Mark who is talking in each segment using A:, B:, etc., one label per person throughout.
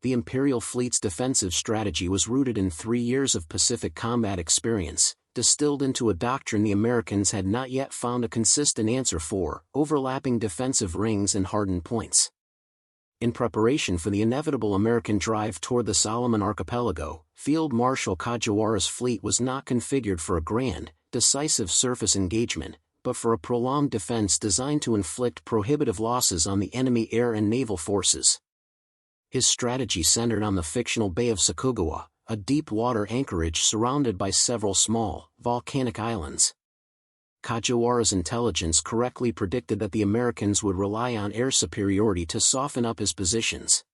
A: The Imperial fleet's defensive strategy was rooted in 3 years of Pacific combat experience, distilled into a doctrine the Americans had not yet found a consistent answer for: overlapping defensive rings and hardened points. In preparation for the inevitable American drive toward the Solomon Archipelago, Field Marshal Kajiwara's fleet was not configured for a grand, decisive surface engagement, but for a prolonged defense designed to inflict prohibitive losses on the enemy air and naval forces. His strategy centered on the fictional Bay of Sakugawa, a deep-water anchorage surrounded by several small, volcanic islands. Kajiwara's intelligence correctly predicted that the Americans would rely on air superiority to soften up his positions.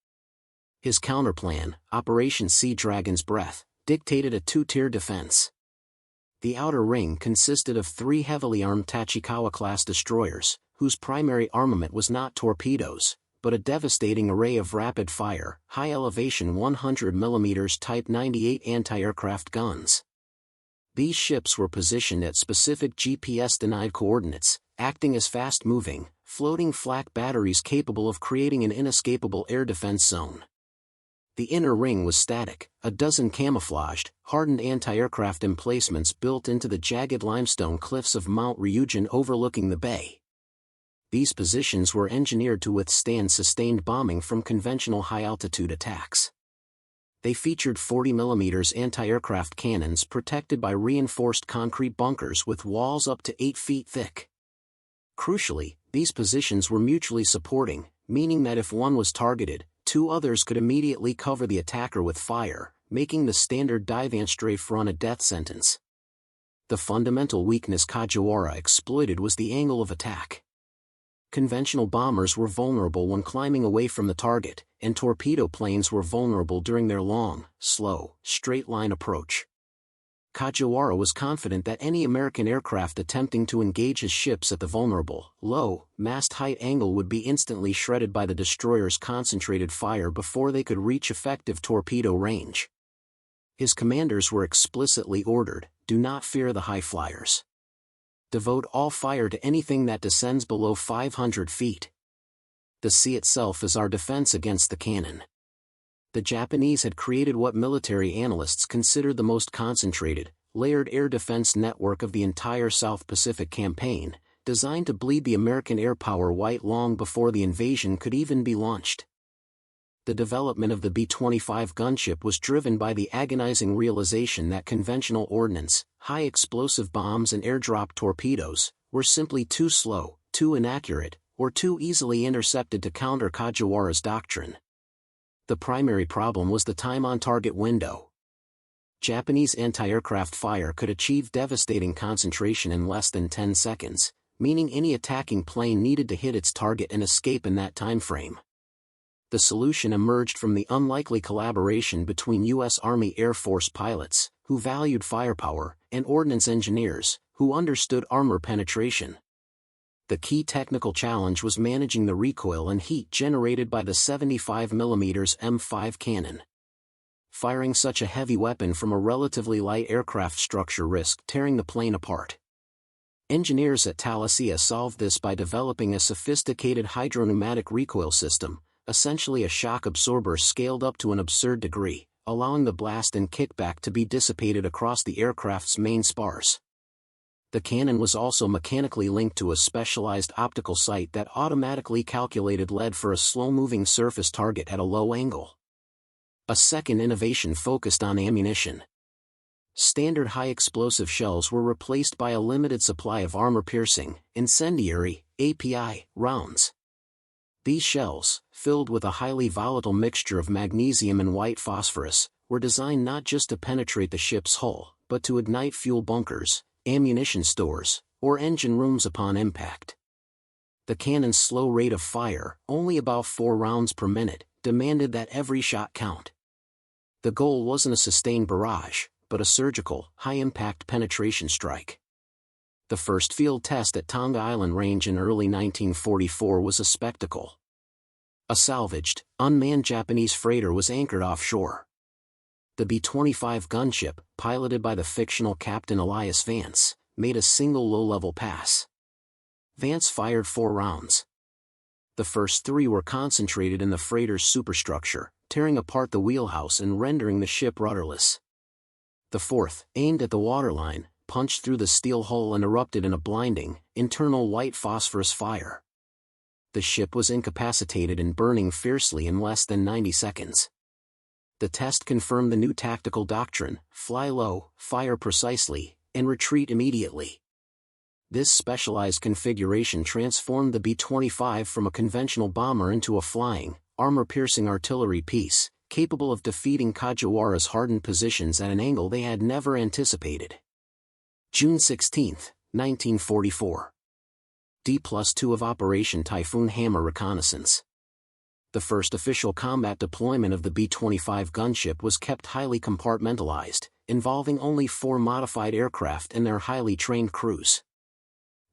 A: His counterplan, Operation Sea Dragon's Breath, dictated a 2-tier defense. The outer ring consisted of 3 heavily armed Tachikawa-class destroyers, whose primary armament was not torpedoes, but a devastating array of rapid-fire, high-elevation 100mm Type 98 anti-aircraft guns. These ships were positioned at specific GPS-denied coordinates, acting as fast-moving, floating flak batteries capable of creating an inescapable air defense zone. The inner ring was static, a dozen camouflaged, hardened anti-aircraft emplacements built into the jagged limestone cliffs of Mount Ryujin overlooking the bay. These positions were engineered to withstand sustained bombing from conventional high-altitude attacks. They featured 40mm anti-aircraft cannons protected by reinforced concrete bunkers with walls up to 8 feet thick. Crucially, these positions were mutually supporting, meaning that if one was targeted, 2 others could immediately cover the attacker with fire, making the standard dive strafe run a death sentence. The fundamental weakness Kajiwara exploited was the angle of attack. Conventional bombers were vulnerable when climbing away from the target, and torpedo planes were vulnerable during their long, slow, straight-line approach. Kajiwara was confident that any American aircraft attempting to engage his ships at the vulnerable, low, mast-height angle would be instantly shredded by the destroyer's concentrated fire before they could reach effective torpedo range. His commanders were explicitly ordered, "Do not fear the high flyers. Devote all fire to anything that descends below 500 feet. The sea itself is our defense against the cannon." The Japanese had created what military analysts considered the most concentrated, layered air defense network of the entire South Pacific campaign, designed to bleed the American air power white long before the invasion could even be launched. The development of the B-25 gunship was driven by the agonizing realization that conventional ordnance, high-explosive bombs and airdrop torpedoes, were simply too slow, too inaccurate, or too easily intercepted to counter Kajiwara's doctrine. The primary problem was the time-on-target window. Japanese anti-aircraft fire could achieve devastating concentration in less than 10 seconds, meaning any attacking plane needed to hit its target and escape in that time frame. The solution emerged from the unlikely collaboration between U.S. Army Air Force pilots, who valued firepower, and ordnance engineers, who understood armor penetration. The key technical challenge was managing the recoil and heat generated by the 75mm M5 cannon. Firing such a heavy weapon from a relatively light aircraft structure risked tearing the plane apart. Engineers at Thalessia solved this by developing a sophisticated hydropneumatic recoil system, essentially a shock absorber scaled up to an absurd degree, allowing the blast and kickback to be dissipated across the aircraft's main spars. The cannon was also mechanically linked to a specialized optical sight that automatically calculated lead for a slow-moving surface target at a low angle. A second innovation focused on ammunition. Standard high-explosive shells were replaced by a limited supply of armor-piercing, incendiary, API, rounds. These shells, filled with a highly volatile mixture of magnesium and white phosphorus, were designed not just to penetrate the ship's hull, but to ignite fuel bunkers, ammunition stores, or engine rooms upon impact. The cannon's slow rate of fire, only about 4 rounds per minute, demanded that every shot count. The goal wasn't a sustained barrage, but a surgical, high-impact penetration strike. The first field test at Tonga Island Range in early 1944 was a spectacle. A salvaged, unmanned Japanese freighter was anchored offshore. The B-25 gunship, piloted by the fictional Captain Elias Vance, made a single low-level pass. Vance fired 4 rounds. The first 3 were concentrated in the freighter's superstructure, tearing apart the wheelhouse and rendering the ship rudderless. The fourth, aimed at the waterline, punched through the steel hull and erupted in a blinding, internal white phosphorus fire. The ship was incapacitated and burning fiercely in less than 90 seconds. The test confirmed the new tactical doctrine: fly low, fire precisely, and retreat immediately. This specialized configuration transformed the B-25 from a conventional bomber into a flying, armor-piercing artillery piece, capable of defeating Kajiwara's hardened positions at an angle they had never anticipated. June 16, 1944. D+2 of Operation Typhoon Hammer Reconnaissance. The first official combat deployment of the B-25 gunship was kept highly compartmentalized, involving only 4 modified aircraft and their highly trained crews.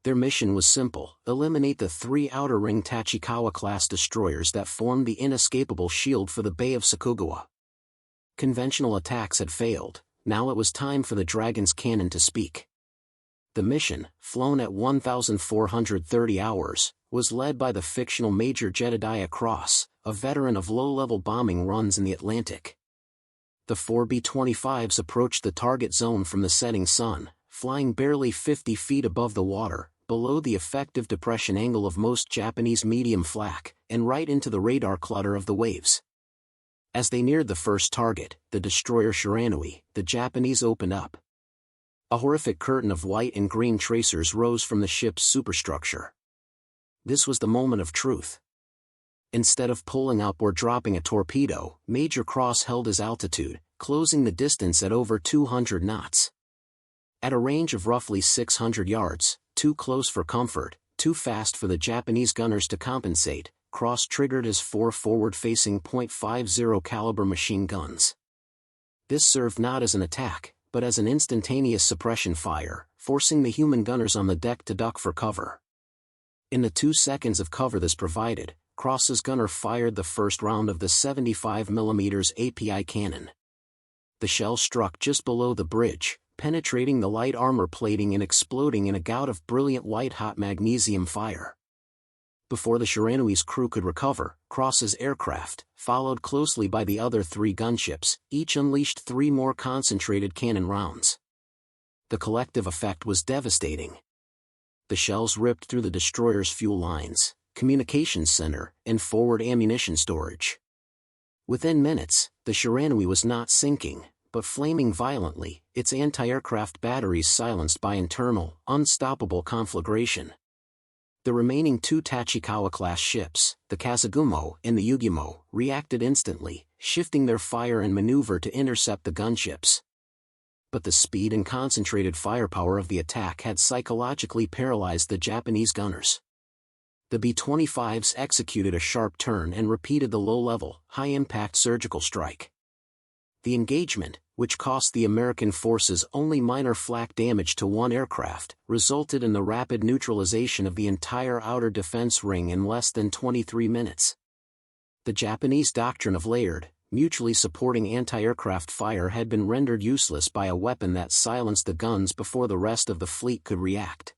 A: Their mission was simple: eliminate the 3 outer ring Tachikawa-class destroyers that formed the inescapable shield for the Bay of Sakugawa. Conventional attacks had failed, now it was time for the Dragon's cannon to speak. The mission, flown at 1,430 hours, was led by the fictional Major Jedediah Cross, a veteran of low-level bombing runs in the Atlantic. The 4 B-25s approached the target zone from the setting sun, flying barely 50 feet above the water, below the effective depression angle of most Japanese medium flak, and right into the radar clutter of the waves. As they neared the first target, the destroyer Shiranui, the Japanese opened up. A horrific curtain of white and green tracers rose from the ship's superstructure. This was the moment of truth. Instead of pulling up or dropping a torpedo, Major Cross held his altitude, closing the distance at over 200 knots. At a range of roughly 600 yards, too close for comfort, too fast for the Japanese gunners to compensate, Cross triggered his 4 forward-facing .50 caliber machine guns. This served not as an attack, but as an instantaneous suppression fire, forcing the human gunners on the deck to duck for cover. In the 2 seconds of cover this provided, Cross's gunner fired the first round of the 75mm API cannon. The shell struck just below the bridge, penetrating the light armor plating and exploding in a gout of brilliant white-hot magnesium fire. Before the Shiranui's crew could recover, Cross's aircraft, followed closely by the other 3 gunships, each unleashed 3 more concentrated cannon rounds. The collective effect was devastating. The shells ripped through the destroyer's fuel lines, communications center, and forward ammunition storage. Within minutes, the Shiranui was not sinking, but flaming violently, its anti-aircraft batteries silenced by internal, unstoppable conflagration. The remaining 2 Tachikawa-class ships, the Kazugumo and the Yugimo, reacted instantly, shifting their fire and maneuver to intercept the gunships. But the speed and concentrated firepower of the attack had psychologically paralyzed the Japanese gunners. The B-25s executed a sharp turn and repeated the low-level, high-impact surgical strike. The engagement, which cost the American forces only minor flak damage to 1 aircraft, resulted in the rapid neutralization of the entire outer defense ring in less than 23 minutes. The Japanese doctrine of layered, mutually supporting anti-aircraft fire had been rendered useless by a weapon that silenced the guns before the rest of the fleet could react.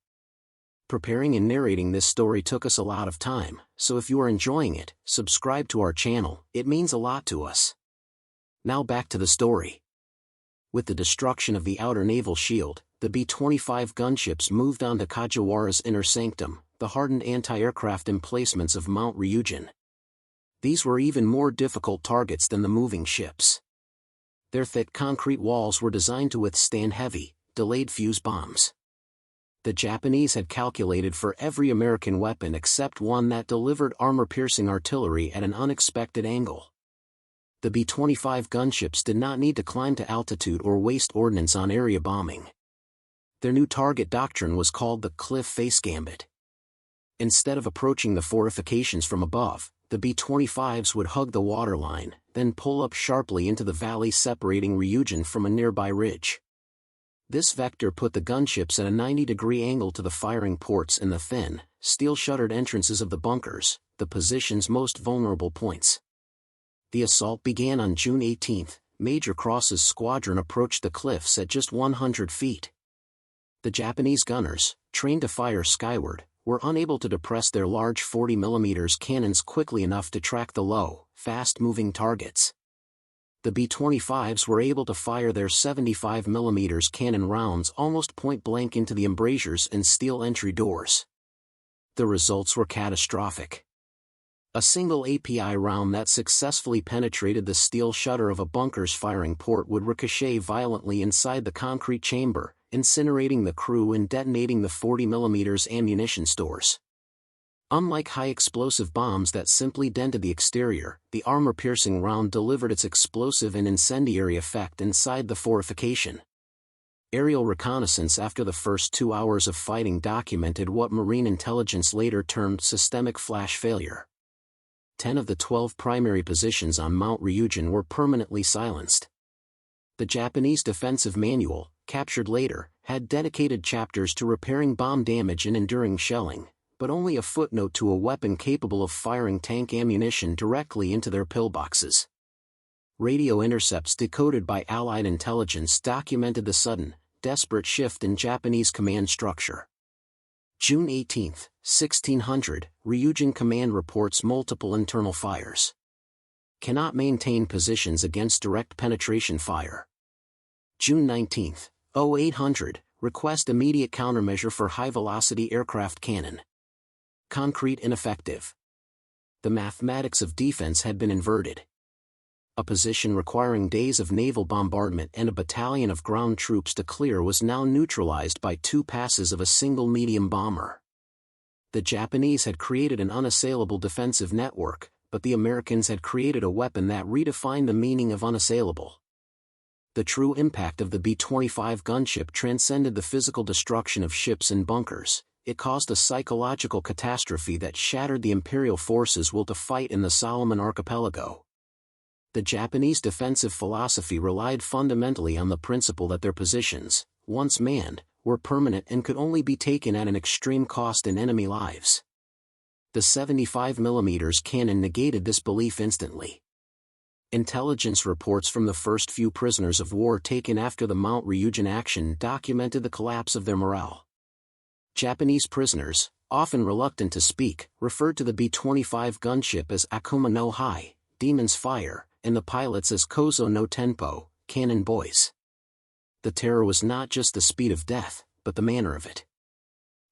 A: Preparing and narrating this story took us a lot of time, so if you are enjoying it, subscribe to our channel, it means a lot to us. Now back to the story. With the destruction of the outer naval shield, the B-25 gunships moved on to Kajiwara's inner sanctum, the hardened anti-aircraft emplacements of Mount Ryujin. These were even more difficult targets than the moving ships. Their thick concrete walls were designed to withstand heavy, delayed fuse bombs. The Japanese had calculated for every American weapon except one that delivered armor-piercing artillery at an unexpected angle. The B-25 gunships did not need to climb to altitude or waste ordnance on area bombing. Their new target doctrine was called the cliff face gambit. Instead of approaching the fortifications from above, the B-25s would hug the waterline, then pull up sharply into the valley separating Ryujin from a nearby ridge. This vector put the gunships at a 90-degree angle to the firing ports and the thin, steel-shuttered entrances of the bunkers, the position's most vulnerable points. The assault began on June 18. Major Cross's squadron approached the cliffs at just 100 feet. The Japanese gunners, trained to fire skyward, were unable to depress their large 40mm cannons quickly enough to track the low, fast-moving targets. The B-25s were able to fire their 75mm cannon rounds almost point-blank into the embrasures and steel entry doors. The results were catastrophic. A single API round that successfully penetrated the steel shutter of a bunker's firing port would ricochet violently inside the concrete chamber, incinerating the crew and detonating the 40mm ammunition stores. Unlike high-explosive bombs that simply dented the exterior, the armor-piercing round delivered its explosive and incendiary effect inside the fortification. Aerial reconnaissance after the first 2 hours of fighting documented what Marine intelligence later termed systemic flash failure. 10 of the 12 primary positions on Mount Ryujin were permanently silenced. The Japanese defensive manual, captured later, had dedicated chapters to repairing bomb damage and enduring shelling, but only a footnote to a weapon capable of firing tank ammunition directly into their pillboxes. Radio intercepts decoded by Allied intelligence documented the sudden, desperate shift in Japanese command structure. June 18, 1600, Ryujin Command reports multiple internal fires. Cannot maintain positions against direct penetration fire. June 19, 0800, request immediate countermeasure for high-velocity aircraft cannon. Concrete ineffective. The mathematics of defense had been inverted. A position requiring days of naval bombardment and a battalion of ground troops to clear was now neutralized by 2 passes of a single medium bomber. The Japanese had created an unassailable defensive network, but the Americans had created a weapon that redefined the meaning of unassailable. The true impact of the B-25 gunship transcended the physical destruction of ships and bunkers. It caused a psychological catastrophe that shattered the Imperial forces' will to fight in the Solomon Archipelago. The Japanese defensive philosophy relied fundamentally on the principle that their positions, once manned, were permanent and could only be taken at an extreme cost in enemy lives. The 75mm cannon negated this belief instantly. Intelligence reports from the first few prisoners of war taken after the Mount Ryujin action documented the collapse of their morale. Japanese prisoners, often reluctant to speak, referred to the B-25 gunship as Akuma no Hai, Demon's Fire, and the pilots as Kozo no Tenpo, Cannon Boys. The terror was not just the speed of death, but the manner of it.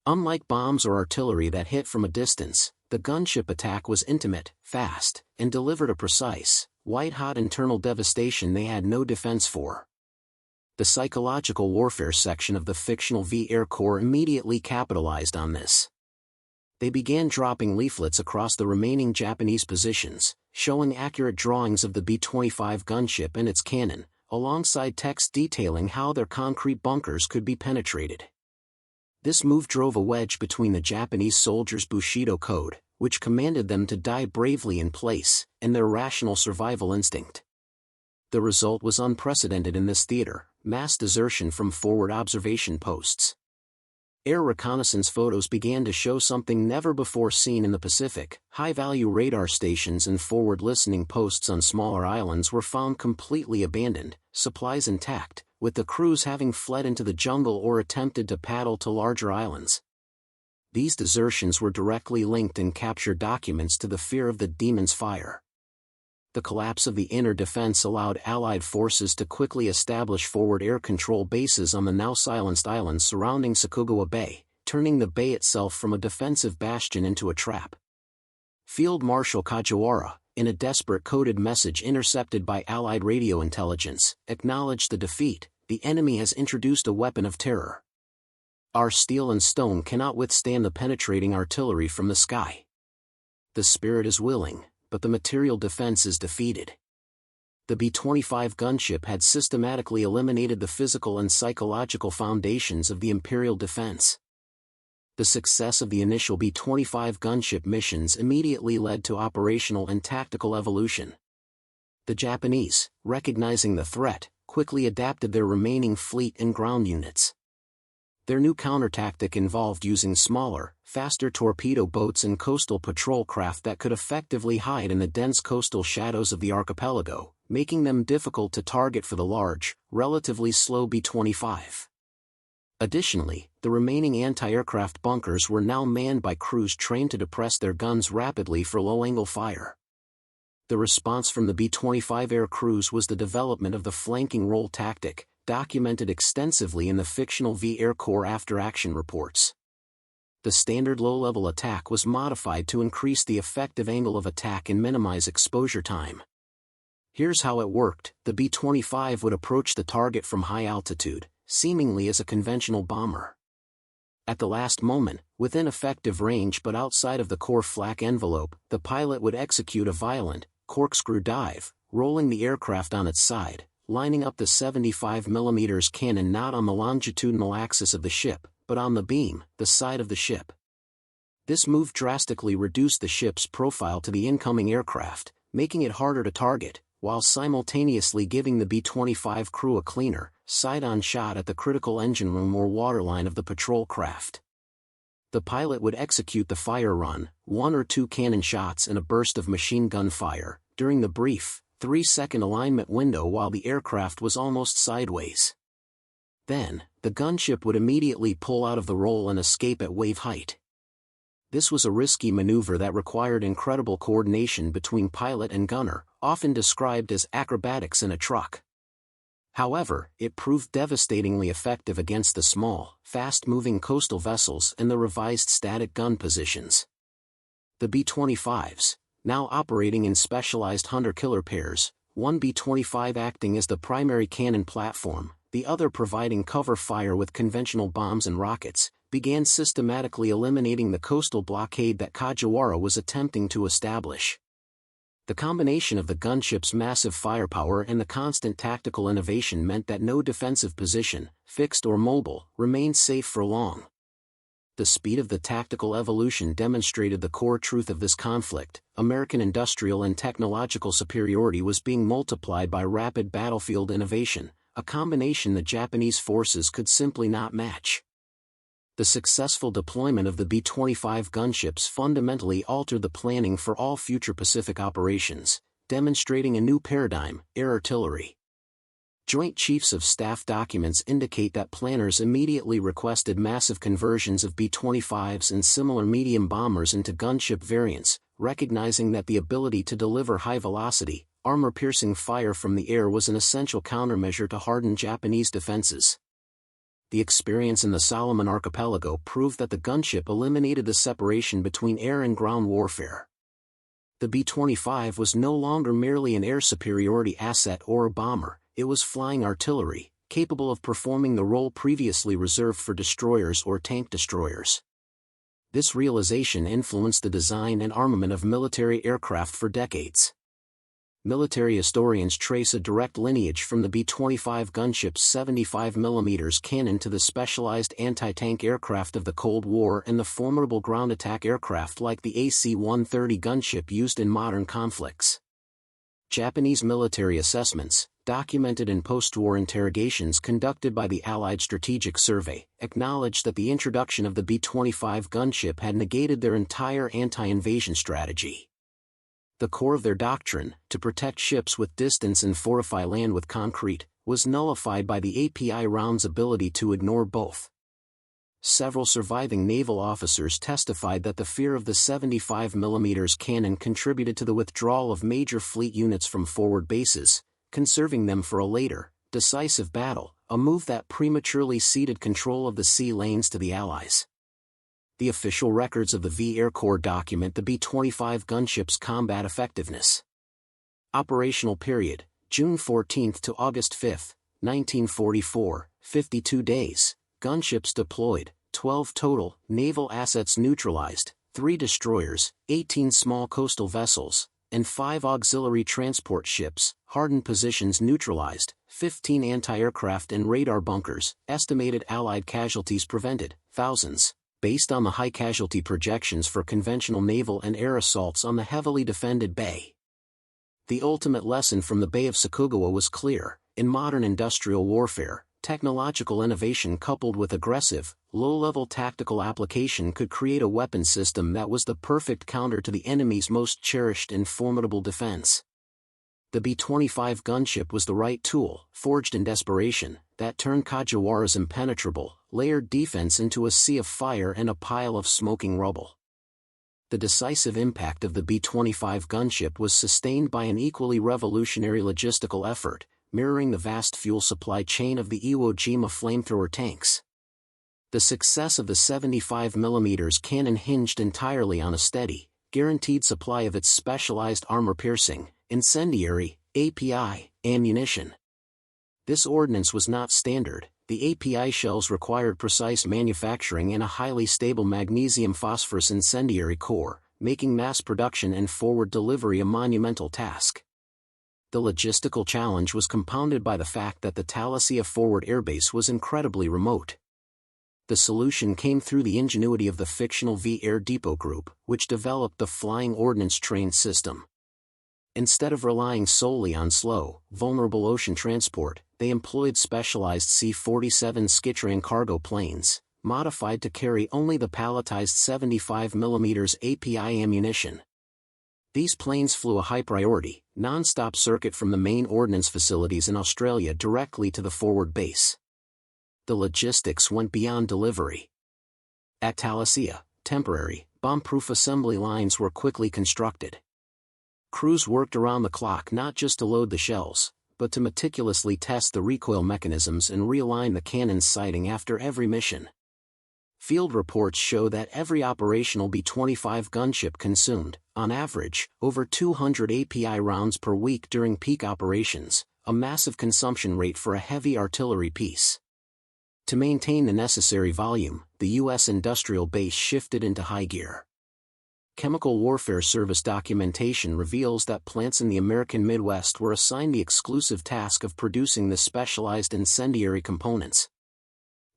A: Unlike bombs or artillery that hit from a distance, the gunship attack was intimate, fast, and delivered a precise, white-hot internal devastation they had no defense for. The psychological warfare section of the fictional V Air Corps immediately capitalized on this. They began dropping leaflets across the remaining Japanese positions, showing accurate drawings of the B-25 gunship and its cannon, alongside text detailing how their concrete bunkers could be penetrated. This move drove a wedge between the Japanese soldiers' Bushido code, which commanded them to die bravely in place, and their rational survival instinct. The result was unprecedented in this theater: mass desertion from forward observation posts. Air reconnaissance photos began to show something never before seen in the Pacific. High-value radar stations and forward listening posts on smaller islands were found completely abandoned, supplies intact, with the crews having fled into the jungle or attempted to paddle to larger islands. These desertions were directly linked in captured documents to the fear of the Demon's Fire. The collapse of the inner defense allowed Allied forces to quickly establish forward air control bases on the now silenced islands surrounding Sakugawa Bay, turning the bay itself from a defensive bastion into a trap. Field Marshal Kajiwara, in a desperate coded message intercepted by Allied radio intelligence, acknowledged the defeat. The enemy has introduced a weapon of terror. Our steel and stone cannot withstand the penetrating artillery from the sky. The spirit is willing, but the material defense is defeated. The B-25 gunship had systematically eliminated the physical and psychological foundations of the Imperial defense. The success of the initial B-25 gunship missions immediately led to operational and tactical evolution. The Japanese, recognizing the threat, quickly adapted their remaining fleet and ground units. Their new counter-tactic involved using smaller, faster torpedo boats and coastal patrol craft that could effectively hide in the dense coastal shadows of the archipelago, making them difficult to target for the large, relatively slow B-25. Additionally, the remaining anti-aircraft bunkers were now manned by crews trained to depress their guns rapidly for low-angle fire. The response from the B-25 air crews was the development of the flanking roll tactic, documented extensively in the fictional V Air Corps after-action reports. The standard low-level attack was modified to increase the effective angle of attack and minimize exposure time. Here's how it worked. The B-25 would approach the target from high altitude, seemingly as a conventional bomber. At the last moment, within effective range but outside of the core flak envelope, the pilot would execute a violent, corkscrew dive, rolling the aircraft on its side, lining up the 75mm cannon not on the longitudinal axis of the ship, but on the beam, the side of the ship. This move drastically reduced the ship's profile to the incoming aircraft, making it harder to target, while simultaneously giving the B-25 crew a cleaner, side-on shot at the critical engine room or waterline of the patrol craft. The pilot would execute the fire run, 1 or 2 cannon shots and a burst of machine gun fire, during the brief, 3-second alignment window while the aircraft was almost sideways. Then, the gunship would immediately pull out of the roll and escape at wave height. This was a risky maneuver that required incredible coordination between pilot and gunner, often described as acrobatics in a truck. However, it proved devastatingly effective against the small, fast-moving coastal vessels and the revised static gun positions. The B-25s, now operating in specialized hunter-killer pairs, one B-25 acting as the primary cannon platform, the other providing cover fire with conventional bombs and rockets, began systematically eliminating the coastal blockade that Kajiwara was attempting to establish. The combination of the gunship's massive firepower and the constant tactical innovation meant that no defensive position, fixed or mobile, remained safe for long. The speed of the tactical evolution demonstrated the core truth of this conflict. American industrial and technological superiority was being multiplied by rapid battlefield innovation, a combination the Japanese forces could simply not match. The successful deployment of the B-25 gunships fundamentally altered the planning for all future Pacific operations, demonstrating a new paradigm: air artillery. Joint Chiefs of Staff documents indicate that planners immediately requested massive conversions of B-25s and similar medium bombers into gunship variants, recognizing that the ability to deliver high-velocity, armor-piercing fire from the air was an essential countermeasure to harden Japanese defenses. The experience in the Solomon Archipelago proved that the gunship eliminated the separation between air and ground warfare. The B-25 was no longer merely an air superiority asset or a bomber, it was flying artillery, capable of performing the role previously reserved for destroyers or tank destroyers. This realization influenced the design and armament of military aircraft for decades. Military historians trace a direct lineage from the B-25 gunship's 75mm cannon to the specialized anti-tank aircraft of the Cold War and the formidable ground attack aircraft like the AC-130 gunship used in modern conflicts. Japanese military assessments, documented in post-war interrogations conducted by the Allied Strategic Survey, acknowledged that the introduction of the B-25 gunship had negated their entire anti-invasion strategy. The core of their doctrine, to protect ships with distance and fortify land with concrete, was nullified by the API round's ability to ignore both. Several surviving naval officers testified that the fear of the 75mm cannon contributed to the withdrawal of major fleet units from forward bases, conserving them for a later, decisive battle, a move that prematurely ceded control of the sea lanes to the Allies. The official records of the V Air Corps document the B-25 gunship's combat effectiveness. Operational period, June 14 to August 5, 1944, 52 days, gunships deployed, 12 total, naval assets neutralized, 3 destroyers, 18 small coastal vessels, and 5 auxiliary transport ships, hardened positions neutralized, 15 anti-aircraft and radar bunkers, estimated Allied casualties prevented, thousands. Based on the high casualty projections for conventional naval and air assaults on the heavily defended bay. The ultimate lesson from the Bay of Sakugawa was clear: in modern industrial warfare, technological innovation coupled with aggressive, low-level tactical application could create a weapon system that was the perfect counter to the enemy's most cherished and formidable defense. The B-25 gunship was the right tool, forged in desperation, that turned Kajiwara's impenetrable, layered defense into a sea of fire and a pile of smoking rubble. The decisive impact of the B-25 gunship was sustained by an equally revolutionary logistical effort, mirroring the vast fuel supply chain of the Iwo Jima flamethrower tanks. The success of the 75mm cannon hinged entirely on a steady, guaranteed supply of its specialized armor-piercing, incendiary, API, ammunition. This ordnance was not standard. The API shells required precise manufacturing and a highly stable magnesium-phosphorus incendiary core, making mass production and forward delivery a monumental task. The logistical challenge was compounded by the fact that the Talisia Forward Airbase was incredibly remote. The solution came through the ingenuity of the fictional V Air Depot Group, which developed the Flying Ordnance Train System. Instead of relying solely on slow, vulnerable ocean transport, they employed specialized C-47 Skytrain cargo planes, modified to carry only the palletized 75mm API ammunition. These planes flew a high-priority, non-stop circuit from the main ordnance facilities in Australia directly to the forward base. The logistics went beyond delivery. At Talisia, temporary, bomb-proof assembly lines were quickly constructed. Crews worked around the clock not just to load the shells, but to meticulously test the recoil mechanisms and realign the cannon's sighting after every mission. Field reports show that every operational B-25 gunship consumed, on average, over 200 API rounds per week during peak operations, a massive consumption rate for a heavy artillery piece. To maintain the necessary volume, the U.S. industrial base shifted into high gear. Chemical Warfare Service documentation reveals that plants in the American Midwest were assigned the exclusive task of producing the specialized incendiary components.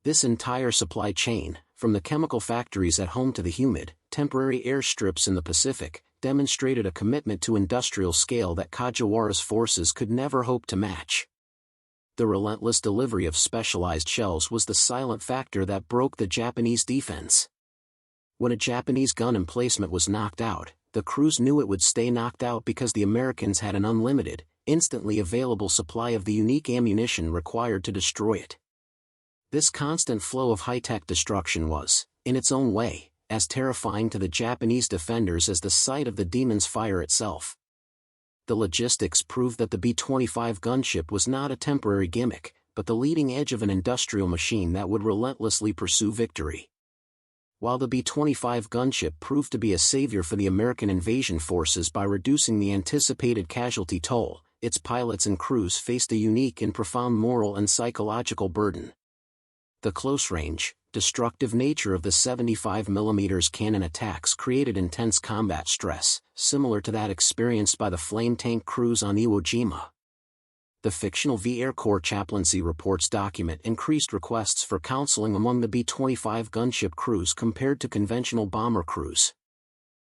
A: This entire supply chain, from the chemical factories at home to the humid, temporary airstrips in the Pacific, demonstrated a commitment to industrial scale that Kajiwara's forces could never hope to match. The relentless delivery of specialized shells was the silent factor that broke the Japanese defense. When a Japanese gun emplacement was knocked out, the crews knew it would stay knocked out because the Americans had an unlimited, instantly available supply of the unique ammunition required to destroy it. This constant flow of high-tech destruction was, in its own way, as terrifying to the Japanese defenders as the sight of the demon's fire itself. The logistics proved that the B-25 gunship was not a temporary gimmick, but the leading edge of an industrial machine that would relentlessly pursue victory. While the B-25 gunship proved to be a savior for the American invasion forces by reducing the anticipated casualty toll, its pilots and crews faced a unique and profound moral and psychological burden. The close-range, destructive nature of the 75mm cannon attacks created intense combat stress, similar to that experienced by the flame tank crews on Iwo Jima. The fictional V Air Corps chaplaincy reports document increased requests for counseling among the B-25 gunship crews compared to conventional bomber crews.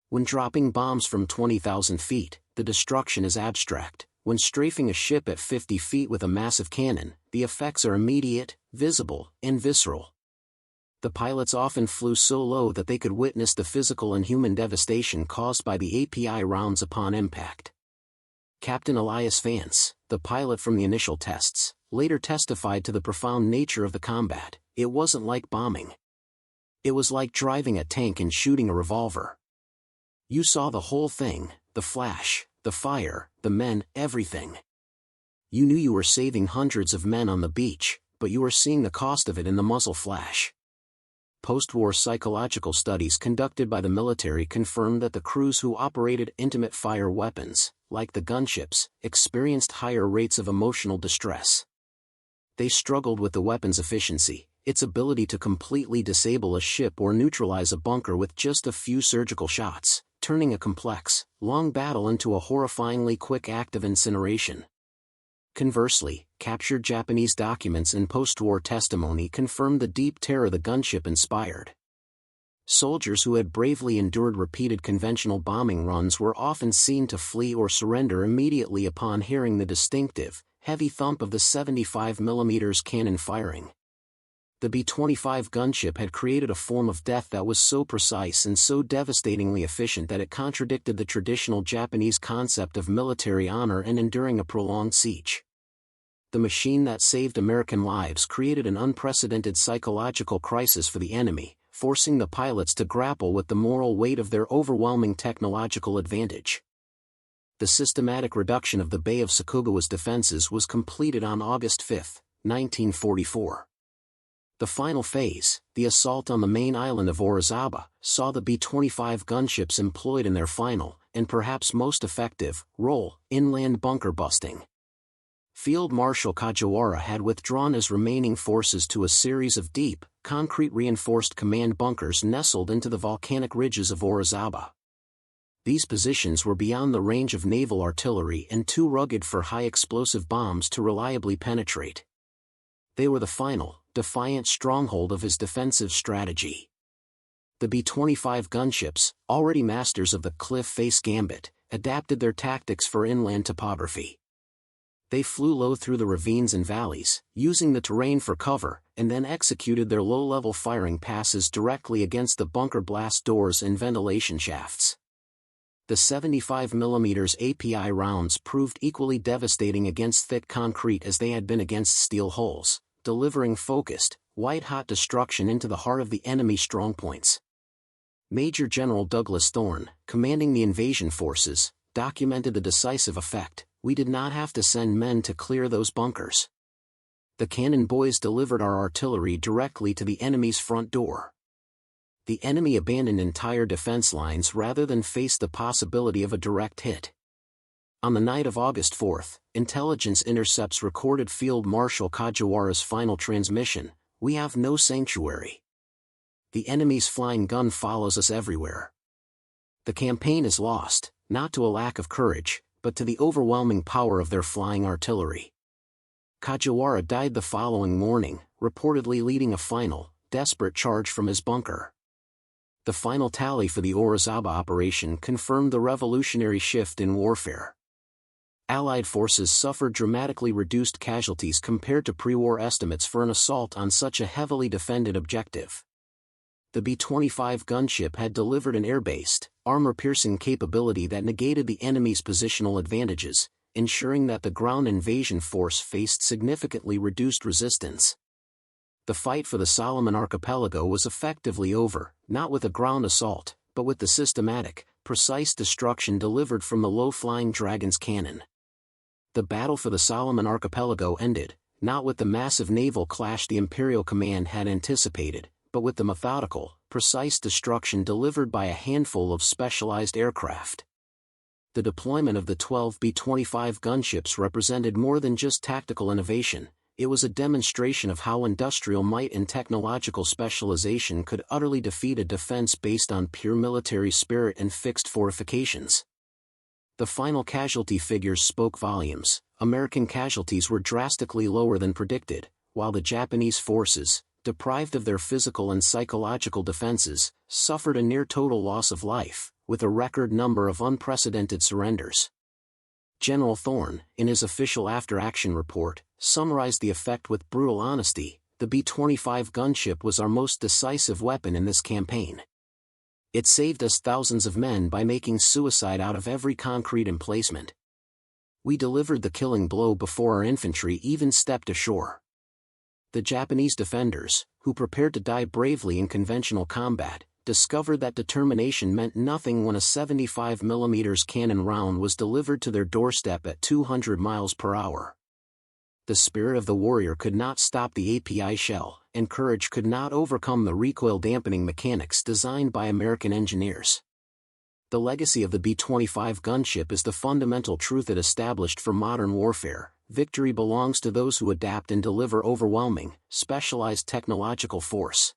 A: When dropping bombs from 20,000 feet, the destruction is abstract. When strafing a ship at 50 feet with a massive cannon, the effects are immediate, visible, and visceral. The pilots often flew so low that they could witness the physical and human devastation caused by the API rounds upon impact. Captain Elias Vance, the pilot from the initial tests, later testified to the profound nature of the combat. It wasn't like bombing. It was like driving a tank and shooting a revolver. You saw the whole thing, the flash, the fire, the men, everything. You knew you were saving hundreds of men on the beach, but you were seeing the cost of it in the muzzle flash. Post-war psychological studies conducted by the military confirmed that the crews who operated intimate fire weapons, like the gunships, experienced higher rates of emotional distress. They struggled with the weapon's efficiency, its ability to completely disable a ship or neutralize a bunker with just a few surgical shots, turning a complex, long battle into a horrifyingly quick act of incineration. Conversely, captured Japanese documents and post-war testimony confirmed the deep terror the gunship inspired. Soldiers who had bravely endured repeated conventional bombing runs were often seen to flee or surrender immediately upon hearing the distinctive, heavy thump of the 75mm cannon firing. The B-25 gunship had created a form of death that was so precise and so devastatingly efficient that it contradicted the traditional Japanese concept of military honor and enduring a prolonged siege. the machine that saved American lives created an unprecedented psychological crisis for the enemy, forcing the pilots to grapple with the moral weight of their overwhelming technological advantage. The systematic reduction of the Bay of Sakugawa's defenses was completed on August 5, 1944. The final phase, the assault on the main island of Orizaba, saw the B-25 gunships employed in their final, and perhaps most effective, role, inland bunker busting. Field Marshal Kajiwara had withdrawn his remaining forces to a series of deep, concrete-reinforced command bunkers nestled into the volcanic ridges of Orizaba. These positions were beyond the range of naval artillery and too rugged for high-explosive bombs to reliably penetrate. They were the final, defiant stronghold of his defensive strategy. The B-25 gunships, already masters of the cliff-face gambit, adapted their tactics for inland topography. They flew low through the ravines and valleys, using the terrain for cover, and then executed their low-level firing passes directly against the bunker blast doors and ventilation shafts. The 75mm API rounds proved equally devastating against thick concrete as they had been against steel hulls, delivering focused, white-hot destruction into the heart of the enemy strongpoints. Major General Douglas Thorne, commanding the invasion forces, documented the decisive effect. "We did not have to send men to clear those bunkers. The cannon boys delivered our artillery directly to the enemy's front door." The enemy abandoned entire defense lines rather than face the possibility of a direct hit. On the night of August 4, intelligence intercepts recorded Field Marshal Kajiwara's final transmission: "We have no sanctuary. The enemy's flying gun follows us everywhere." The campaign is lost, not to a lack of courage, but to the overwhelming power of their flying artillery. Kajiwara died the following morning, reportedly leading a final, desperate charge from his bunker. The final tally for the Orizaba operation confirmed the revolutionary shift in warfare. Allied forces suffered dramatically reduced casualties compared to pre-war estimates for an assault on such a heavily defended objective. The B-25 gunship had delivered an air-based, armor-piercing capability that negated the enemy's positional advantages, ensuring that the ground invasion force faced significantly reduced resistance. The fight for the Solomon Archipelago was effectively over, not with a ground assault, but with the systematic, precise destruction delivered from the low-flying Dragon's cannon. The battle for the Solomon Archipelago ended, not with the massive naval clash the Imperial Command had anticipated, but with the methodical, precise destruction delivered by a handful of specialized aircraft. The deployment of the 12 B-25 gunships represented more than just tactical innovation. It was a demonstration of how industrial might and technological specialization could utterly defeat a defense based on pure military spirit and fixed fortifications. The final casualty figures spoke volumes. American casualties were drastically lower than predicted, while the Japanese forces, deprived of their physical and psychological defenses, suffered a near-total loss of life, with a record number of unprecedented surrenders. General Thorne, in his official after-action report, summarized the effect with brutal honesty: "The B-25 gunship was our most decisive weapon in this campaign. It saved us thousands of men by making suicide out of every concrete emplacement. We delivered the killing blow before our infantry even stepped ashore." The Japanese defenders, who prepared to die bravely in conventional combat, discovered that determination meant nothing when a 75mm cannon round was delivered to their doorstep at 200 miles per hour. The spirit of the warrior could not stop the API shell, and courage could not overcome the recoil-dampening mechanics designed by American engineers. The legacy of the B-25 gunship is the fundamental truth it established for modern warfare: victory belongs to those who adapt and deliver overwhelming, specialized technological force.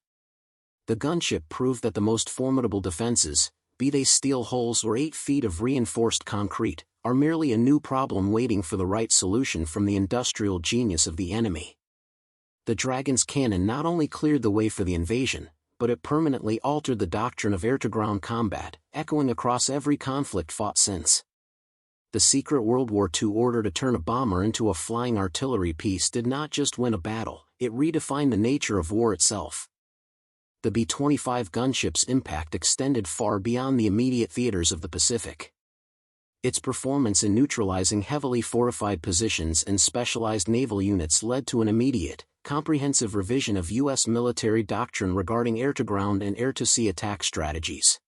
A: The gunship proved that the most formidable defenses, be they steel hulls or 8 feet of reinforced concrete, are merely a new problem waiting for the right solution from the industrial genius of the enemy. The Dragon's cannon not only cleared the way for the invasion, but it permanently altered the doctrine of air-to-ground combat, echoing across every conflict fought since. The secret World War II order to turn a bomber into a flying artillery piece did not just win a battle, it redefined the nature of war itself. The B-25 gunship's impact extended far beyond the immediate theaters of the Pacific. Its performance in neutralizing heavily fortified positions and specialized naval units led to an immediate, comprehensive revision of U.S. military doctrine regarding air-to-ground and air-to-sea attack strategies.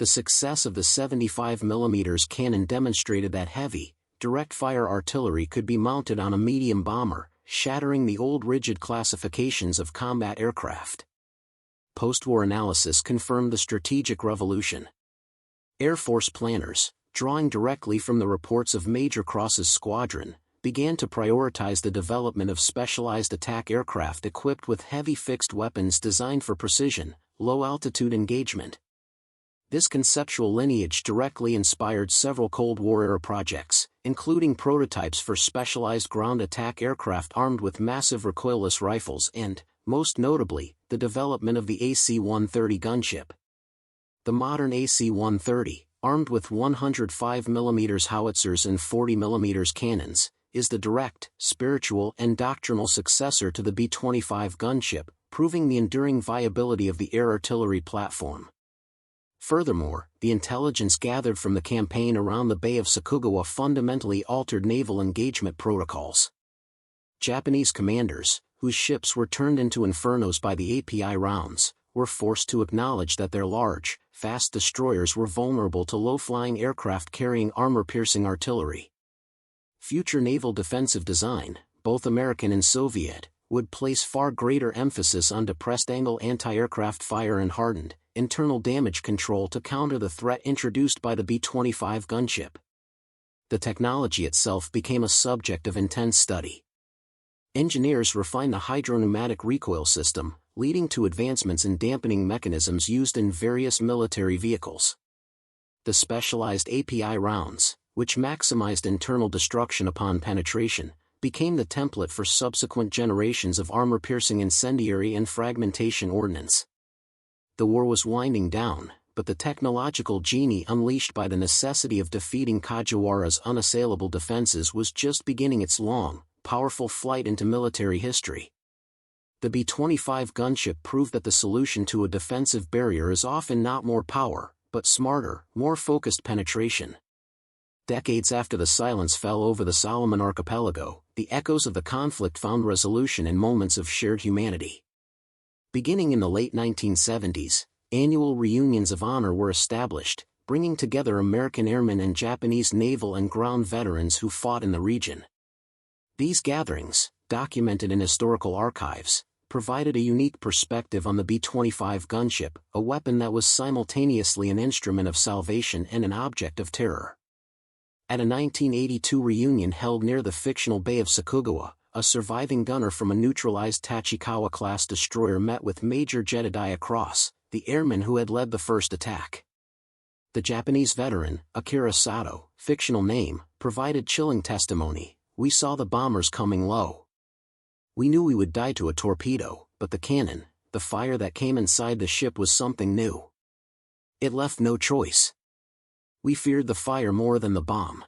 A: The success of the 75mm cannon demonstrated that heavy, direct-fire artillery could be mounted on a medium bomber, shattering the old rigid classifications of combat aircraft. Post-war analysis confirmed the strategic revolution. Air Force planners, drawing directly from the reports of Major Cross's squadron, began to prioritize the development of specialized attack aircraft equipped with heavy fixed weapons designed for precision, low-altitude engagement. This conceptual lineage directly inspired several Cold War-era projects, including prototypes for specialized ground attack aircraft armed with massive recoilless rifles and, most notably, the development of the AC-130 gunship. The modern AC-130, armed with 105mm howitzers and 40mm cannons, is the direct, spiritual and doctrinal successor to the B-25 gunship, proving the enduring viability of the air artillery platform. Furthermore, the intelligence gathered from the campaign around the Bay of Sakugawa fundamentally altered naval engagement protocols. Japanese commanders, whose ships were turned into infernos by the API rounds, were forced to acknowledge that their large, fast destroyers were vulnerable to low-flying aircraft carrying armor-piercing artillery. Future naval defensive design, both American and Soviet, would place far greater emphasis on depressed-angle anti-aircraft fire and hardened, internal damage control to counter the threat introduced by the B-25 gunship. The technology itself became a subject of intense study. Engineers refined the hydropneumatic recoil system, leading to advancements in dampening mechanisms used in various military vehicles. The specialized API rounds, which maximized internal destruction upon penetration, became the template for subsequent generations of armor-piercing incendiary and fragmentation ordnance. The war was winding down, but the technological genie unleashed by the necessity of defeating Kajiwara's unassailable defenses was just beginning its long, powerful flight into military history. The B-25 gunship proved that the solution to a defensive barrier is often not more power, but smarter, more focused penetration. Decades after the silence fell over the Solomon Archipelago, the echoes of the conflict found resolution in moments of shared humanity. Beginning in the late 1970s, annual reunions of honor were established, bringing together American airmen and Japanese naval and ground veterans who fought in the region. These gatherings, documented in historical archives, provided a unique perspective on the B-25 gunship, a weapon that was simultaneously an instrument of salvation and an object of terror. At a 1982 reunion held near the fictional Bay of Sakugawa, a surviving gunner from a neutralized Tachikawa-class destroyer met with Major Jedediah Cross, the airman who had led the first attack. The Japanese veteran, Akira Sato, fictional name, provided chilling testimony. "We saw the bombers coming low. We knew we would die to a torpedo, but the cannon, the fire that came inside the ship was something new. It left no choice. We feared the fire more than the bomb."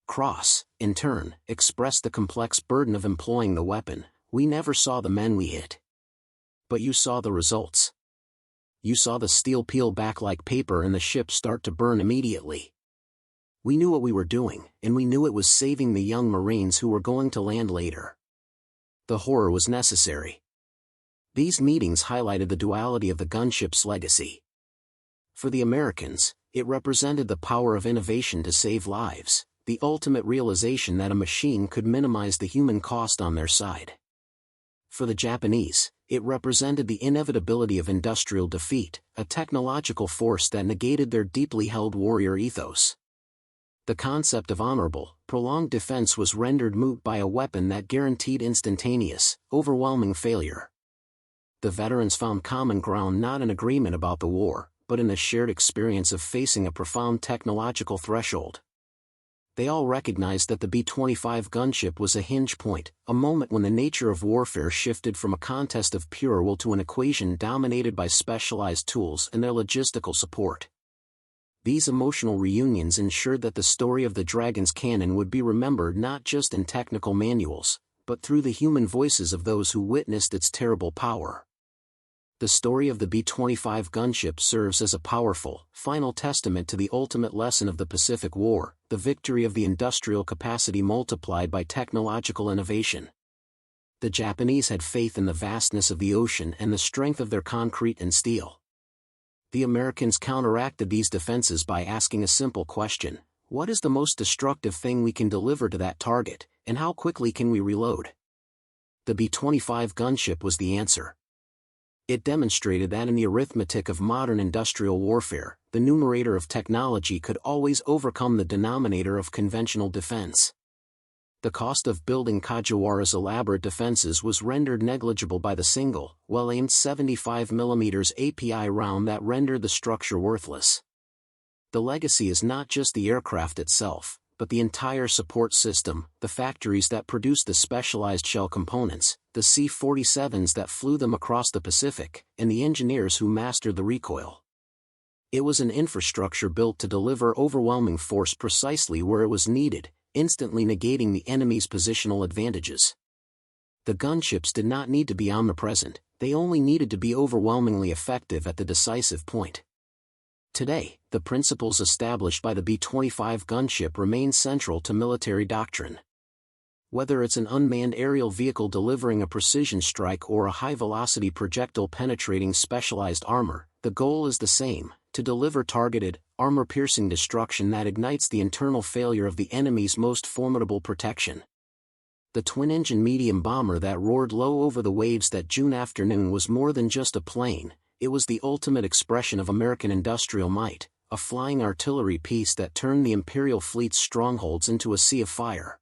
A: Cross, in turn, expressed the complex burden of employing the weapon. "We never saw the men we hit. But you saw the results. You saw the steel peel back like paper and the ship start to burn immediately. We knew what we were doing, and we knew it was saving the young Marines who were going to land later. The horror was necessary." These meetings highlighted the duality of the gunship's legacy. For the Americans, it represented the power of innovation to save lives, the ultimate realization that a machine could minimize the human cost on their side. For the Japanese, it represented the inevitability of industrial defeat, a technological force that negated their deeply held warrior ethos. The concept of honorable, prolonged defense was rendered moot by a weapon that guaranteed instantaneous, overwhelming failure. The veterans found common ground not in agreement about the war, but in the shared experience of facing a profound technological threshold. They all recognized that the B-25 gunship was a hinge point, a moment when the nature of warfare shifted from a contest of pure will to an equation dominated by specialized tools and their logistical support. These emotional reunions ensured that the story of the Dragon's cannon would be remembered not just in technical manuals, but through the human voices of those who witnessed its terrible power. The story of the B-25 gunship serves as a powerful, final testament to the ultimate lesson of the Pacific War, the victory of the industrial capacity multiplied by technological innovation. The Japanese had faith in the vastness of the ocean and the strength of their concrete and steel. The Americans counteracted these defenses by asking a simple question: what is the most destructive thing we can deliver to that target, and how quickly can we reload? The B-25 gunship was the answer. It demonstrated that in the arithmetic of modern industrial warfare, the numerator of technology could always overcome the denominator of conventional defense. The cost of building Kajiwara's elaborate defenses was rendered negligible by the single, well-aimed 75mm API round that rendered the structure worthless. The legacy is not just the aircraft itself, but the entire support system, the factories that produced the specialized shell components, the C-47s that flew them across the Pacific, and the engineers who mastered the recoil. It was an infrastructure built to deliver overwhelming force precisely where it was needed, instantly negating the enemy's positional advantages. The gunships did not need to be omnipresent, they only needed to be overwhelmingly effective at the decisive point. Today, the principles established by the B-25 gunship remain central to military doctrine. Whether it's an unmanned aerial vehicle delivering a precision strike or a high-velocity projectile penetrating specialized armor, the goal is the same: to deliver targeted, armor-piercing destruction that ignites the internal failure of the enemy's most formidable protection. The twin-engine medium bomber that roared low over the waves that June afternoon was more than just a plane. It was the ultimate expression of American industrial might, a flying artillery piece that turned the Imperial fleet's strongholds into a sea of fire.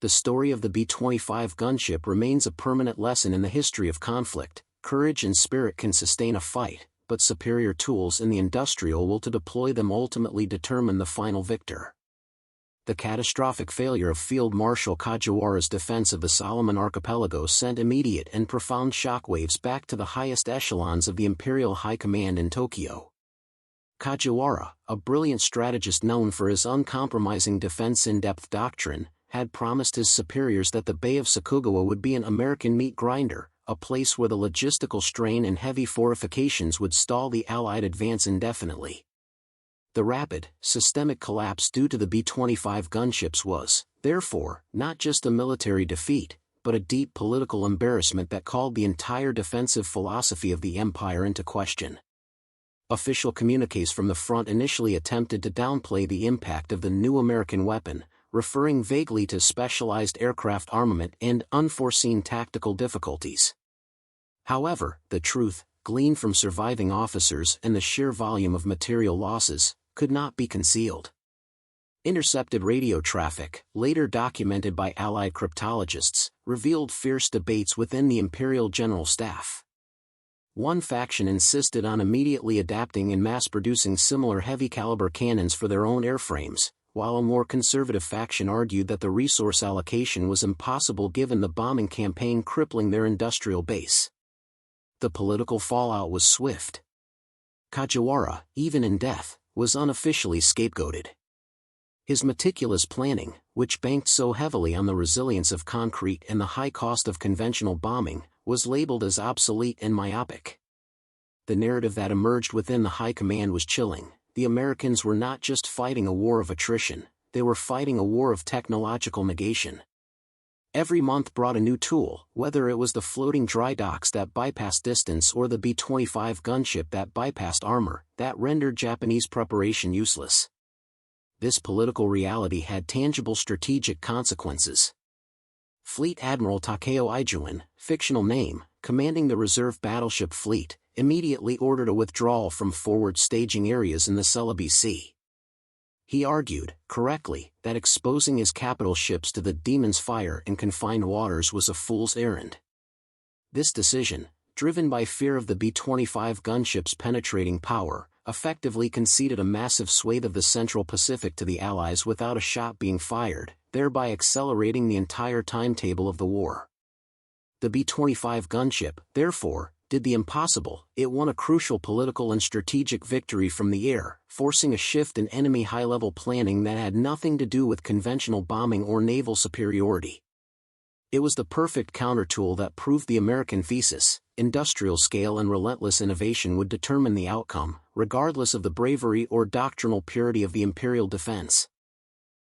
A: The story of the B-25 gunship remains a permanent lesson in the history of conflict. Courage and spirit can sustain a fight, but superior tools in the industrial will to deploy them ultimately determine the final victor. The catastrophic failure of Field Marshal Kajiwara's defense of the Solomon Archipelago sent immediate and profound shockwaves back to the highest echelons of the Imperial High Command in Tokyo. Kajiwara, a brilliant strategist known for his uncompromising defense-in-depth doctrine, had promised his superiors that the Bay of Sakugawa would be an American meat grinder, a place where the logistical strain and heavy fortifications would stall the Allied advance indefinitely. The rapid, systemic collapse due to the B-25 gunships was, therefore, not just a military defeat, but a deep political embarrassment that called the entire defensive philosophy of the empire into question. Official communiques from the front initially attempted to downplay the impact of the new American weapon, referring vaguely to specialized aircraft armament and unforeseen tactical difficulties. However, the truth, gleaned from surviving officers and the sheer volume of material losses, could not be concealed. Intercepted radio traffic, later documented by Allied cryptologists, revealed fierce debates within the Imperial General Staff. One faction insisted on immediately adapting and mass-producing similar heavy-caliber cannons for their own airframes, while a more conservative faction argued that the resource allocation was impossible given the bombing campaign crippling their industrial base. The political fallout was swift. Kajiwara, even in death, was unofficially scapegoated. His meticulous planning, which banked so heavily on the resilience of concrete and the high cost of conventional bombing, was labeled as obsolete and myopic. The narrative that emerged within the high command was chilling. The Americans were not just fighting a war of attrition, they were fighting a war of technological negation. Every month brought a new tool, whether it was the floating dry docks that bypassed distance or the B-25 gunship that bypassed armor, that rendered Japanese preparation useless. This political reality had tangible strategic consequences. Fleet Admiral Takeo Ijuin, fictional name, commanding the reserve battleship fleet, immediately ordered a withdrawal from forward staging areas in the Celebi Sea. He argued, correctly, that exposing his capital ships to the demon's fire in confined waters was a fool's errand. This decision, driven by fear of the B-25 gunship's penetrating power, effectively conceded a massive swathe of the Central Pacific to the Allies without a shot being fired, thereby accelerating the entire timetable of the war. The B-25 gunship, therefore, did the impossible. It won a crucial political and strategic victory from the air, forcing a shift in enemy high-level planning that had nothing to do with conventional bombing or naval superiority. It was the perfect counter-tool that proved the American thesis: industrial scale and relentless innovation would determine the outcome, regardless of the bravery or doctrinal purity of the imperial defense.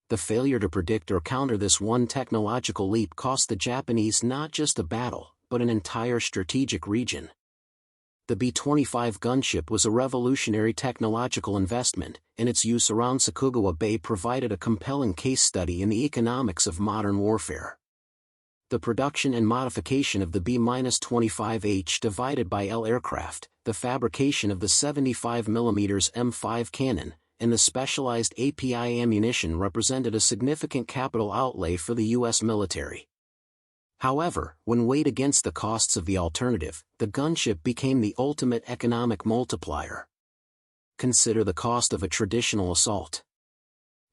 A: The failure to predict or counter this one technological leap cost the Japanese not just a battle, but an entire strategic region. The B-25 gunship was a revolutionary technological investment, and its use around Sakugawa Bay provided a compelling case study in the economics of modern warfare. The production and modification of the B-25H divided by L aircraft, the fabrication of the 75mm M5 cannon, and the specialized API ammunition represented a significant capital outlay for the U.S. military. However, when weighed against the costs of the alternative, the gunship became the ultimate economic multiplier. Consider the cost of a traditional assault.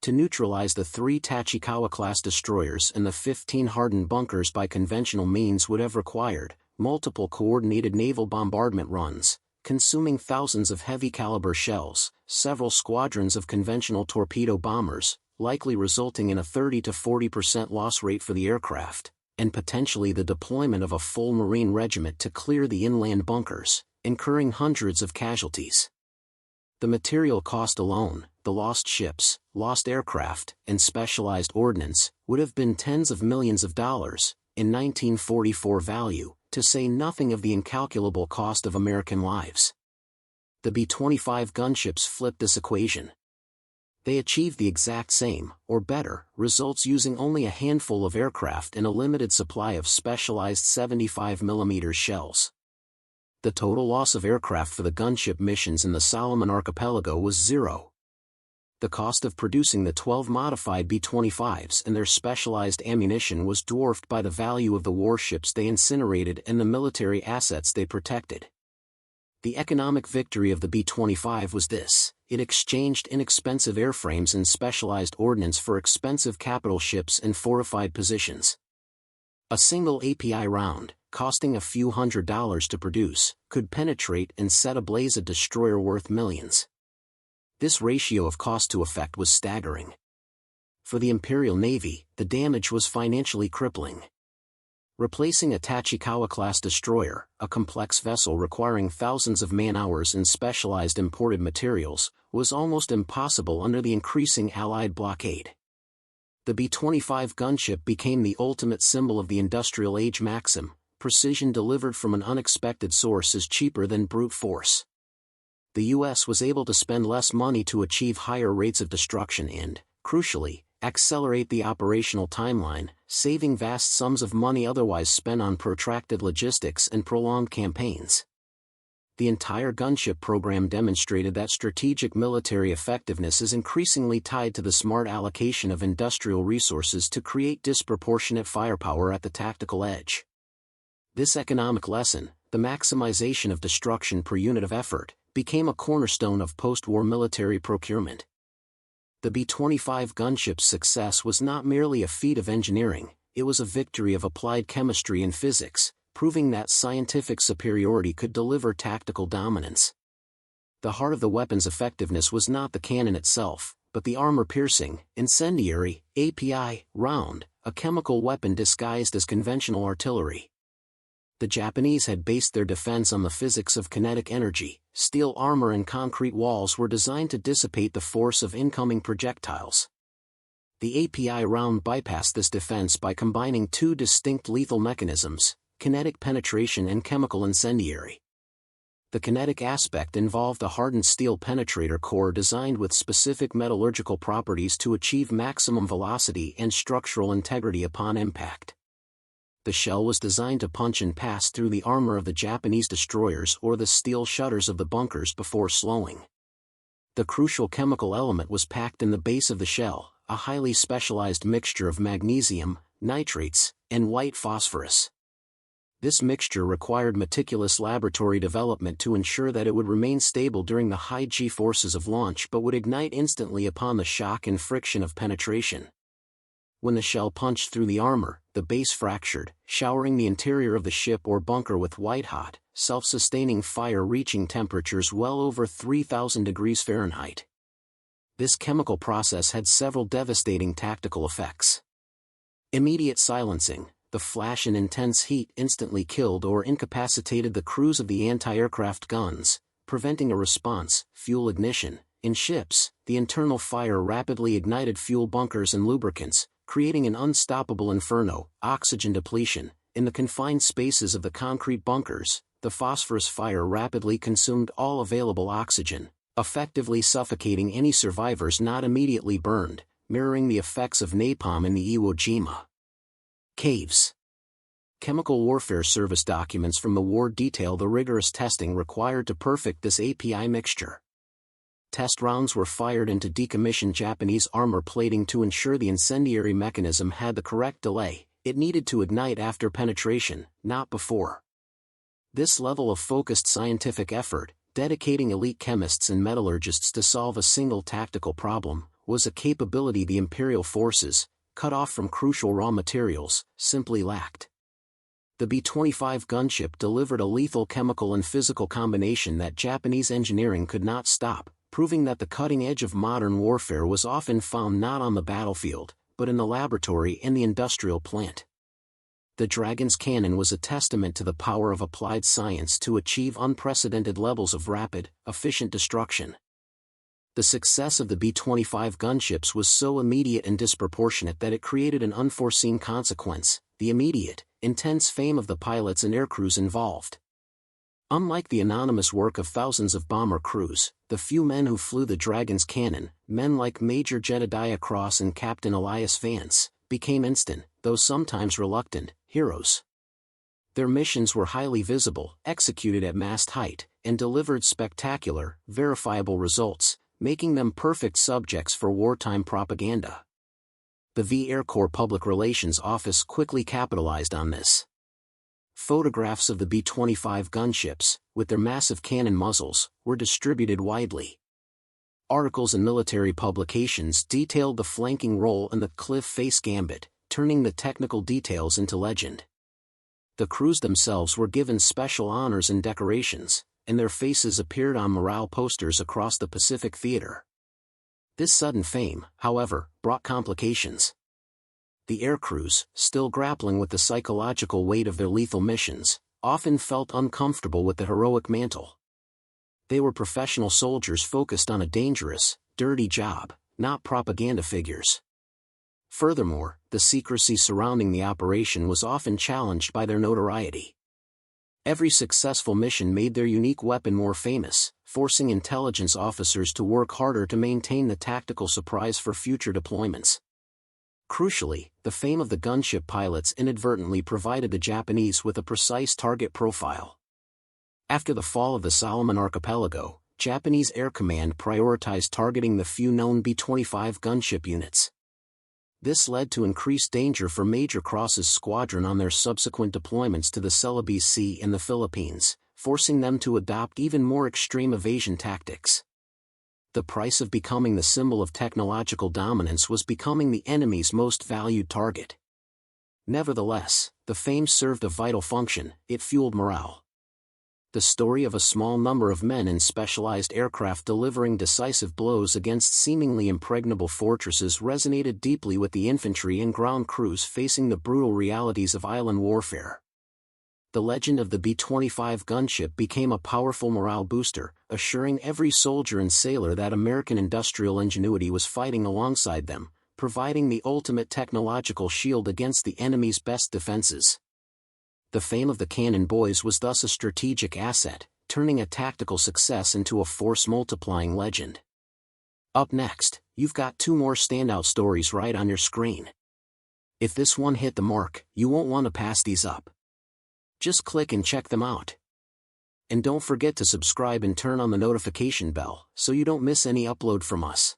A: To neutralize the 3 Tachikawa-class destroyers and the 15 hardened bunkers by conventional means would have required multiple coordinated naval bombardment runs, consuming thousands of heavy-caliber shells, several squadrons of conventional torpedo bombers, likely resulting in a 30 to 40% loss rate for the aircraft, and potentially the deployment of a full Marine regiment to clear the inland bunkers, incurring hundreds of casualties. The material cost alone, the lost ships, lost aircraft, and specialized ordnance, would have been tens of millions of dollars, in 1944 value, to say nothing of the incalculable cost of American lives. The B-25 gunships flipped this equation. They achieved the exact same, or better, results using only a handful of aircraft and a limited supply of specialized 75mm shells. The total loss of aircraft for the gunship missions in the Solomon Archipelago was zero. The cost of producing the 12 modified B-25s and their specialized ammunition was dwarfed by the value of the warships they incinerated and the military assets they protected. The economic victory of the B-25 was this: it exchanged inexpensive airframes and specialized ordnance for expensive capital ships and fortified positions. A single API round, costing a few $100s to produce, could penetrate and set ablaze a destroyer worth millions. This ratio of cost to effect was staggering. For the Imperial Navy, the damage was financially crippling. Replacing a Tachikawa-class destroyer, a complex vessel requiring thousands of man-hours and specialized imported materials, was almost impossible under the increasing Allied blockade. The B-25 gunship became the ultimate symbol of the industrial age maxim: precision delivered from an unexpected source is cheaper than brute force. The U.S. was able to spend less money to achieve higher rates of destruction and, crucially, accelerate the operational timeline, saving vast sums of money otherwise spent on protracted logistics and prolonged campaigns. The entire gunship program demonstrated that strategic military effectiveness is increasingly tied to the smart allocation of industrial resources to create disproportionate firepower at the tactical edge. This economic lesson, the maximization of destruction per unit of effort, became a cornerstone of post-war military procurement. The B-25 gunship's success was not merely a feat of engineering, it was a victory of applied chemistry and physics, proving that scientific superiority could deliver tactical dominance. The heart of the weapon's effectiveness was not the cannon itself, but the armor-piercing, incendiary, API, round, a chemical weapon disguised as conventional artillery. The Japanese had based their defense on the physics of kinetic energy. Steel armor and concrete walls were designed to dissipate the force of incoming projectiles. The API round bypassed this defense by combining 2 distinct lethal mechanisms: kinetic penetration and chemical incendiary. The kinetic aspect involved a hardened steel penetrator core designed with specific metallurgical properties to achieve maximum velocity and structural integrity upon impact. The shell was designed to punch and pass through the armor of the Japanese destroyers or the steel shutters of the bunkers before slowing. The crucial chemical element was packed in the base of the shell, a highly specialized mixture of magnesium, nitrates, and white phosphorus. This mixture required meticulous laboratory development to ensure that it would remain stable during the high G-forces of launch but would ignite instantly upon the shock and friction of penetration. When the shell punched through the armor, the base fractured, showering the interior of the ship or bunker with white-hot, self-sustaining fire reaching temperatures well over 3,000 degrees Fahrenheit. This chemical process had several devastating tactical effects. Immediate silencing: the flash and intense heat instantly killed or incapacitated the crews of the anti-aircraft guns, preventing a response. Fuel ignition. In ships, the internal fire rapidly ignited fuel bunkers and lubricants, creating an unstoppable inferno. Oxygen depletion. In the confined spaces of the concrete bunkers, the phosphorus fire rapidly consumed all available oxygen, effectively suffocating any survivors not immediately burned, mirroring the effects of napalm in the Iwo Jima. Caves. Chemical Warfare Service documents from the war detail the rigorous testing required to perfect this API mixture. Test rounds were fired into decommissioned Japanese armor plating to ensure the incendiary mechanism had the correct delay. It needed to ignite after penetration, not before. This level of focused scientific effort, dedicating elite chemists and metallurgists to solve a single tactical problem, was a capability the Imperial forces, cut off from crucial raw materials, simply lacked. The B-25 gunship delivered a lethal chemical and physical combination that Japanese engineering could not stop, proving that the cutting edge of modern warfare was often found not on the battlefield, but in the laboratory and the industrial plant. The Dragon's cannon was a testament to the power of applied science to achieve unprecedented levels of rapid, efficient destruction. The success of the B-25 gunships was so immediate and disproportionate that it created an unforeseen consequence: the immediate, intense fame of the pilots and aircrews involved. Unlike the anonymous work of thousands of bomber crews, the few men who flew the Dragon's cannon, men like Major Jedediah Cross and Captain Elias Vance, became instant, though sometimes reluctant, heroes. Their missions were highly visible, executed at mast-height, and delivered spectacular, verifiable results, making them perfect subjects for wartime propaganda. The V Air Corps Public Relations Office quickly capitalized on this. Photographs of the B-25 gunships, with their massive cannon muzzles, were distributed widely. Articles in military publications detailed the flanking roll and the cliff face gambit, turning the technical details into legend. The crews themselves were given special honors and decorations, and their faces appeared on morale posters across the Pacific Theater. This sudden fame, however, brought complications. The aircrews, still grappling with the psychological weight of their lethal missions, often felt uncomfortable with the heroic mantle. They were professional soldiers focused on a dangerous, dirty job, not propaganda figures. Furthermore, the secrecy surrounding the operation was often challenged by their notoriety. Every successful mission made their unique weapon more famous, forcing intelligence officers to work harder to maintain the tactical surprise for future deployments. Crucially, the fame of the gunship pilots inadvertently provided the Japanese with a precise target profile. After the fall of the Solomon Archipelago, Japanese Air Command prioritized targeting the few known B-25 gunship units. This led to increased danger for Major Cross's squadron on their subsequent deployments to the Celebes Sea and the Philippines, forcing them to adopt even more extreme evasion tactics. The price of becoming the symbol of technological dominance was becoming the enemy's most valued target. Nevertheless, the fame served a vital function: it fueled morale. The story of a small number of men in specialized aircraft delivering decisive blows against seemingly impregnable fortresses resonated deeply with the infantry and ground crews facing the brutal realities of island warfare. The legend of the B-25 gunship became a powerful morale booster, assuring every soldier and sailor that American industrial ingenuity was fighting alongside them, providing the ultimate technological shield against the enemy's best defenses. The fame of the Cannon Boys was thus a strategic asset, turning a tactical success into a force-multiplying legend. Up next, you've got two more standout stories right on your screen. If this one hit the mark, you won't want to pass these up. Just click and check them out. And don't forget to subscribe and turn on the notification bell so you don't miss any upload from us.